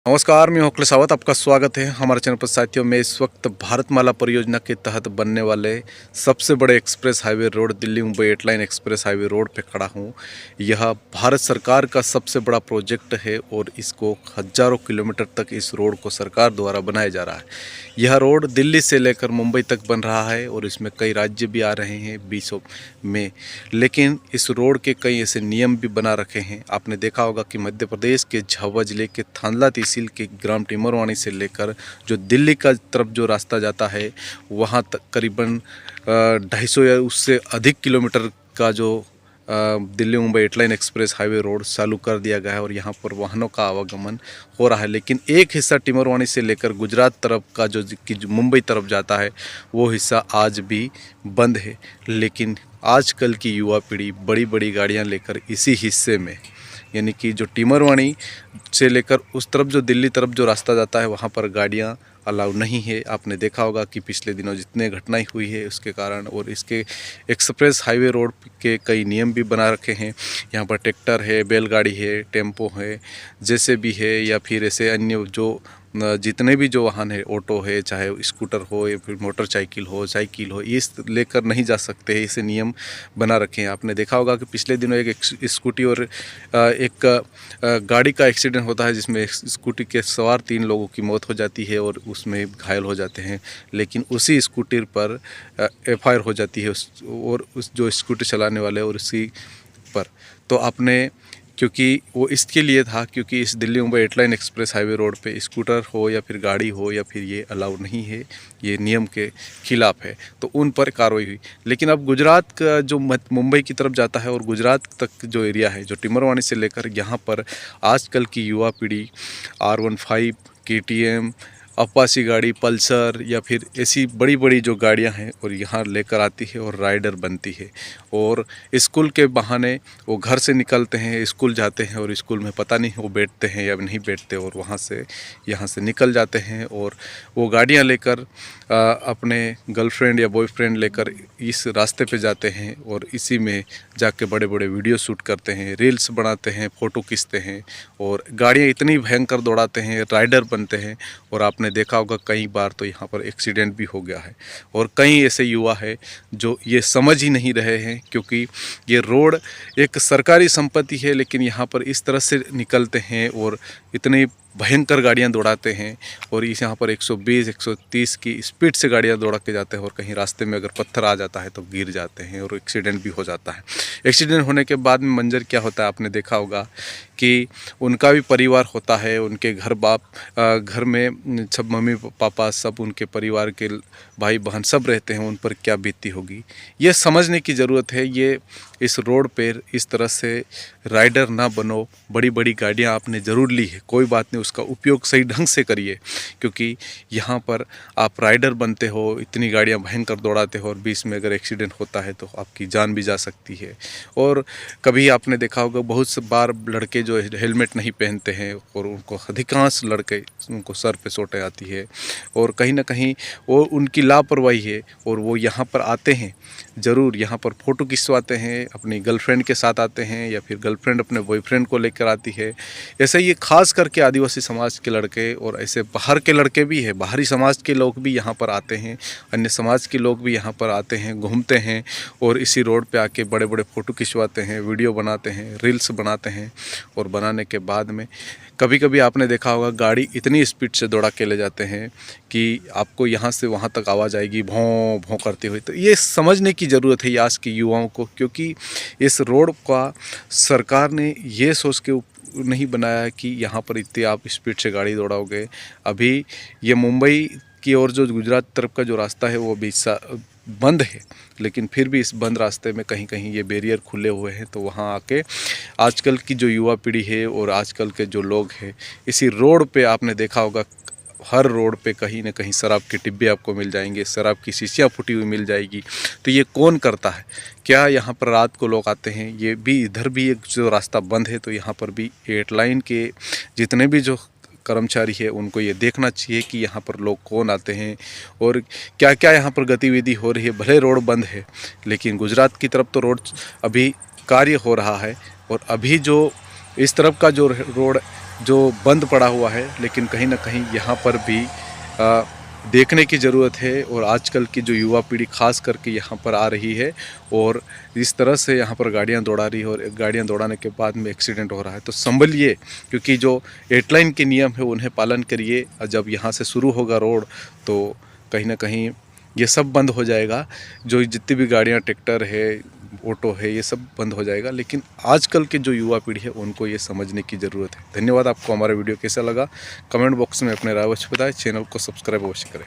नमस्कार, मैं अखिलेश सावत। आपका स्वागत है हमारे चैनल पर। साथियों, मैं इस वक्त भारतमाला परियोजना के तहत बनने वाले सबसे बड़े express highway road Delhi Mumbai 8 line express highway road पे खड़ा हूँ। यह भारत सरकार का सबसे बड़ा प्रोजेक्ट है और इसको हज़ारों किलोमीटर तक इस रोड को सरकार द्वारा बनाया जा रहा है। यह रोड दिल्ली से लेकर मुंबई तक बन रहा है और इसमें कई राज्य भी आ रहे हैं बीचों में। लेकिन इस रोड के कई ऐसे नियम भी बना रखे हैं। आपने देखा होगा कि मध्य प्रदेश के झाबुआ जिले के थांदला तहसील के ग्राम टिमरवानी से लेकर जो दिल्ली का तरफ जो रास्ता जाता है वहाँ तक करीबन 250 या उससे अधिक किलोमीटर का जो Delhi Mumbai 8 line express highway road चालू कर दिया गया है और यहाँ पर वाहनों का आवागमन हो रहा है। लेकिन एक हिस्सा टिमरवानी से लेकर गुजरात तरफ का जो मुंबई तरफ जाता है वो हिस्सा आज भी बंद है। लेकिन आजकल की युवा पीढ़ी बड़ी बड़ी गाड़ियाँ लेकर इसी हिस्से में, यानी कि जो टिमरवानी से लेकर उस तरफ जो दिल्ली तरफ जो रास्ता जाता है वहाँ पर गाड़ियाँ अलाउ नहीं है। आपने देखा होगा कि पिछले दिनों जितने घटनाएं हुई है उसके कारण, और इसके एक्सप्रेस हाईवे रोड के कई नियम भी बना रखे हैं। यहाँ पर ट्रैक्टर है, बैलगाड़ी है, टेम्पो है, जैसे भी है, या फिर ऐसे अन्य जो जितने भी जो वाहन है, ऑटो है, चाहे स्कूटर हो या फिर मोटरसाइकिल हो, साइकिल हो, इस लेकर नहीं जा सकते हैं। इसे नियम बना रखे हैं। आपने देखा होगा कि पिछले दिनों एक स्कूटी और एक गाड़ी का एक्सीडेंट होता है जिसमें स्कूटी के सवार 3 लोगों की मौत हो जाती है और उसमें घायल हो जाते हैं। लेकिन उसी स्कूटर पर FIR हो जाती है और उस जो स्कूटी चलाने वाले और उसी पर। तो आपने, क्योंकि वो इसके लिए था क्योंकि इस Delhi Mumbai 8 line express highway road पे स्कूटर हो या फिर गाड़ी हो या फिर ये अलाउ नहीं है, ये नियम के खिलाफ है, तो उन पर कार्रवाई हुई। लेकिन अब गुजरात का जो मुंबई की तरफ जाता है और गुजरात तक जो एरिया है, जो टिमरवानी से लेकर यहाँ पर आजकल की युवा पीढ़ी R15, KTM, अपाची गाड़ी, पल्सर या फिर ऐसी बड़ी बड़ी जो गाड़ियां हैं और यहाँ लेकर आती है और राइडर बनती है। और स्कूल के बहाने वो घर से निकलते हैं, स्कूल जाते हैं और स्कूल में पता नहीं वो बैठते हैं या नहीं बैठते, और वहाँ से यहाँ से निकल जाते हैं और वो गाड़ियाँ लेकर अपने गर्लफ्रेंड या बॉयफ्रेंड लेकर इस रास्ते पे जाते हैं और इसी में जाके बड़े बड़े वीडियो शूट करते हैं, रील्स बनाते हैं, फ़ोटो खींचते हैं और गाड़ियाँ इतनी भयंकर दौड़ाते हैं, राइडर बनते हैं। और आपने देखा होगा कई बार तो यहाँ पर एक्सीडेंट भी हो गया है। और कई ऐसे युवा है जो ये समझ ही नहीं रहे हैं, क्योंकि ये रोड एक सरकारी संपत्ति है, लेकिन यहाँ पर इस तरह से निकलते हैं और इतने भयंकर गाड़ियाँ दौड़ाते हैं और इस यहाँ पर 120 130 की स्पीड से गाड़ियाँ दौड़ा के जाते हैं और कहीं रास्ते में अगर पत्थर आ जाता है तो गिर जाते हैं और एक्सीडेंट भी हो जाता है। एक्सीडेंट होने के बाद में मंजर क्या होता है, आपने देखा होगा कि उनका भी परिवार होता है, उनके घर में सब मम्मी पापा सब उनके परिवार के भाई बहन सब रहते हैं, उन पर क्या बीतती होगी। ये समझने की ज़रूरत है। ये इस रोड पर इस तरह से राइडर ना बनो। बड़ी बड़ी गाड़ियाँ आपने ज़रूर ली है, कोई बात नहीं, उसका उपयोग सही ढंग से करिए, क्योंकि यहाँ पर आप राइडर बनते हो, इतनी गाड़ियाँ भयंकर दौड़ाते हो और बीच में अगर एक्सीडेंट होता है तो आपकी जान भी जा सकती है। और कभी आपने देखा होगा बहुत से बार लड़के जो हेलमेट नहीं पहनते हैं और उनको अधिकांश लड़के उनको सर पे चोटें आती है और कहीं ना कहीं वो उनकी लापरवाही है और वो यहाँ पर आते हैं, ज़रूर यहाँ पर फ़ोटो खिंचवाते हैं, अपनी गर्लफ्रेंड के साथ आते हैं या फिर गर्लफ्रेंड अपने बॉयफ्रेंड को लेकर आती है। ऐसे ये खास करके आदिवासी समाज के लड़के और ऐसे बाहर के लड़के भी हैं, बाहरी समाज के लोग भी यहाँ पर आते हैं, अन्य समाज के लोग भी यहाँ पर आते हैं, घूमते हैं और इसी रोड पे आके बड़े बड़े फ़ोटो खिंचवाते हैं, वीडियो बनाते हैं, रील्स बनाते हैं। और बनाने के बाद में कभी कभी आपने देखा होगा गाड़ी इतनी स्पीड से दौड़ा के ले जाते हैं कि आपको यहाँ से वहाँ तक आवाज़ आएगी भौं भौं करते हुए। तो ये समझने की ज़रूरत है आज के युवाओं को, क्योंकि इस रोड का सरकार ने ये सोच के नहीं बनाया है कि यहाँ पर इतनी आप स्पीड से गाड़ी दौड़ाओगे। अभी ये मुंबई की और जो गुजरात तरफ का जो रास्ता है वो भी बंद है, लेकिन फिर भी इस बंद रास्ते में कहीं कहीं ये बैरियर खुले हुए हैं। तो वहाँ आके आजकल की जो युवा पीढ़ी है और आजकल के जो लोग हैं, इसी रोड पे आपने देखा होगा हर रोड पे कहीं ना कहीं शराब के डिब्बे आपको मिल जाएंगे, शराब की शीशियाँ फूटी हुई मिल जाएगी। तो ये कौन करता है? क्या यहाँ पर रात को लोग आते हैं? ये भी इधर भी एक जो रास्ता बंद है तो यहाँ पर भी 8 लाइन के जितने भी जो कर्मचारी है उनको ये देखना चाहिए कि यहाँ पर लोग कौन आते हैं और क्या क्या यहाँ पर गतिविधि हो रही है। भले रोड बंद है, लेकिन गुजरात की तरफ तो रोड अभी कार्य हो रहा है और अभी जो इस तरफ का जो रोड जो बंद पड़ा हुआ है, लेकिन कहीं ना कहीं यहाँ पर भी देखने की ज़रूरत है। और आजकल की जो युवा पीढ़ी खास करके यहाँ पर आ रही है और इस तरह से यहाँ पर गाड़ियाँ दौड़ा रही है और गाड़ियाँ दौड़ाने के बाद में एक्सीडेंट हो रहा है, तो संभलिए, क्योंकि जो एयरलाइन के नियम है उन्हें पालन करिए। जब यहाँ से शुरू होगा रोड तो कहीं ना कहीं ये सब बंद हो जाएगा। जो जितनी भी गाड़ियाँ, ट्रैक्टर है, ऑटो है, ये सब बंद हो जाएगा। लेकिन आजकल के जो युवा पीढ़ी है उनको ये समझने की ज़रूरत है। धन्यवाद। आपको हमारा वीडियो कैसा लगा कमेंट बॉक्स में अपने राय अवश्य बताएं। चैनल को सब्सक्राइब अवश्य करें।